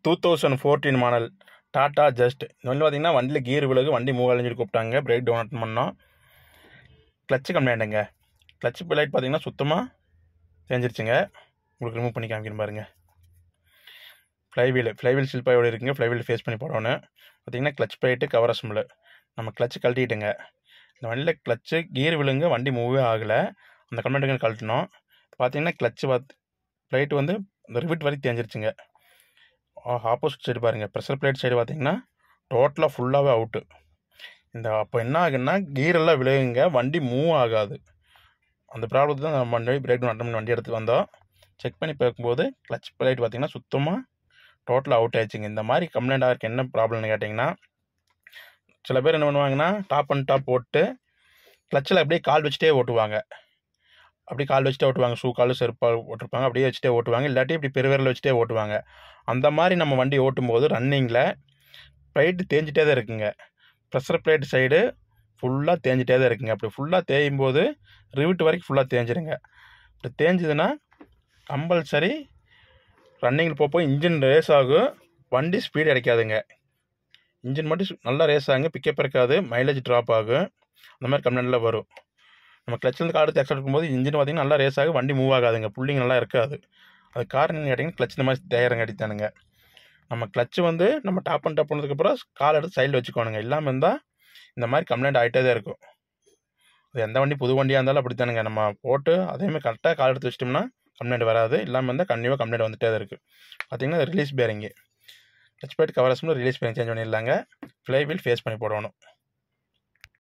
2014 model Tata just. இந்த வந்து பார்த்தீங்கன்னா வண்டியில் கீர் விலகு, வண்டி மூவ் ஆகலன்னு சொல்லி கூப்பிட்டாங்க. பிரேக் டவுன் அட்டன் பண்ணோம். கிளச்சு கம்ப்ளைண்ட்டுங்க. கிளச்சு பிளைட் பார்த்தீங்கன்னா சுத்தமாக தேஞ்சிருச்சுங்க. உங்களுக்கு ரிமூவ் பண்ணி காமிக்கிறேன் பாருங்கள். ஃப்ளைவீல் சில்பாயோடு இருக்குங்க. ஃப்ளைவீல் ஃபேஸ் பண்ணி போடணும். பார்த்தீங்கன்னா கிளச் பிளைட்டு கவர் அசம்பிள். நம்ம கிளச்சு கழட்டிட்டுங்க. இந்த வண்டியில் கிளச்சு கீர் விழுங்க, வண்டி மூவே ஆகலை. அந்த கம்ப்ளைண்ட்டுங்க கழட்டணும். பார்த்தீங்கன்னா கிளச்சு பிளைட்டு வந்து இந்த ரிவிட் வரைக்கும் தேஞ்சிருச்சுங்க. ஆப்போசிட் சைடு பாருங்கள், ப்ரெஷர் பிளேட் சைடு பார்த்தீங்கன்னா டோட்டலாக ஃபுல்லாகவே அவுட்டு. அப்போ என்ன ஆகுன்னா கீரெல்லாம் விழுகுங்க, வண்டி மூவ் ஆகாது. அந்த ப்ராப்ளத்தை தான் நம்ம வண்டி பிரேக் டவுன் அட்டன் பண்ணி வண்டி எடுத்து வந்தோம். செக் பண்ணி பார்க்கும்போது கிளச் பிளேட் பார்த்தீங்கன்னா சுத்தமாக டோட்டலாக அவுட் ஆயிடுச்சுங்க. இந்த மாதிரி கம்ப்ளைண்ட் ஆகிறதுக்கு என்ன ப்ராப்ளம்னு கேட்டிங்கன்னா, சில பேர் என்ன பண்ணுவாங்கன்னா டாப் அண்ட் டாப் போட்டு கிளச்சில் அப்படியே கால் வச்சுட்டே ஓட்டுவாங்க. அப்படியே கால் வச்சுட்டே ஓட்டுவாங்க. ஷூ கால் செருப்பால் ஓட்டிருப்பாங்க. அப்படியே வச்சுட்டே ஓட்டுவாங்க. இல்லாட்டி இப்படி பெருவிரல் வச்சுட்டே ஓட்டுவாங்க. அந்த மாதிரி நம்ம வண்டி ஓட்டும்போது ரன்னிங்கில் பிளேட்டு தேஞ்சிட்டே தான் இருக்குங்க. ப்ரெஷர் பிளேட் சைடு ஃபுல்லாக தேஞ்சிட்டே தான் இருக்குங்க. அப்படி ஃபுல்லாக தேயும் போது ரிவிட் வரைக்கும் ஃபுல்லாக தேஞ்சிருங்க. இப்படி தேஞ்சுதுன்னா கம்பல்சரி ரன்னிங்கில் போய் இன்ஜின் ரேஸ் ஆகும், வண்டி ஸ்பீடு கிடைக்காதுங்க. இன்ஜின் மட்டும் நல்லா ரேஸ் ஆகுங்க, பிக்கப் இருக்காது, மைலேஜ் ட்ராப் ஆகும். அந்த மாதிரி கம்ப்ளைண்ட்லாம் வரும். நம்ம கிளச்சிலேருந்து கால் எடுத்து எக்ஸ்ட்ரா இருக்கும்போது இன்ஜின் பார்த்திங்கன்னா நல்லா ரேஸ் ஆகும், வண்டி மூவ் ஆகாதுங்க, புல்லிங் நல்லா இருக்காது. அது காரணம் கேட்டிங்கன்னா கிளச் இந்த மாதிரி தேயிரம் கட்டித்தானுங்க. நம்ம கிளச்சு வந்து நம்ம டாப் அண்ட் டாப் பண்ணதுக்கப்புறம் கால் எடுத்து சைடில் வச்சுக்கோணுங்க. இல்லாமல் இருந்தால் இந்த மாதிரி கம்ப்ளைண்ட் ஆகிட்டே தான் இருக்கும். அது எந்த வண்டி புது வண்டியாக இருந்தாலும் அப்படித்தானுங்க. நம்ம போட்டு அதேமாதிரி கரெக்டாக கால் எடுத்து வச்சிட்டோம்னா கம்ப்ளைண்ட் வராது. இல்லாமல் இருந்தால் கண்டிப்பாக கம்ப்ளைண்ட் வந்துட்டே தான் இருக்குது. பார்த்திங்கன்னா release bearing, clutch plate cover assemble release bearing change பண்ணிடலாங்க. ஃப்ளைவீல் ஃபேஸ் பண்ணி போடணும்.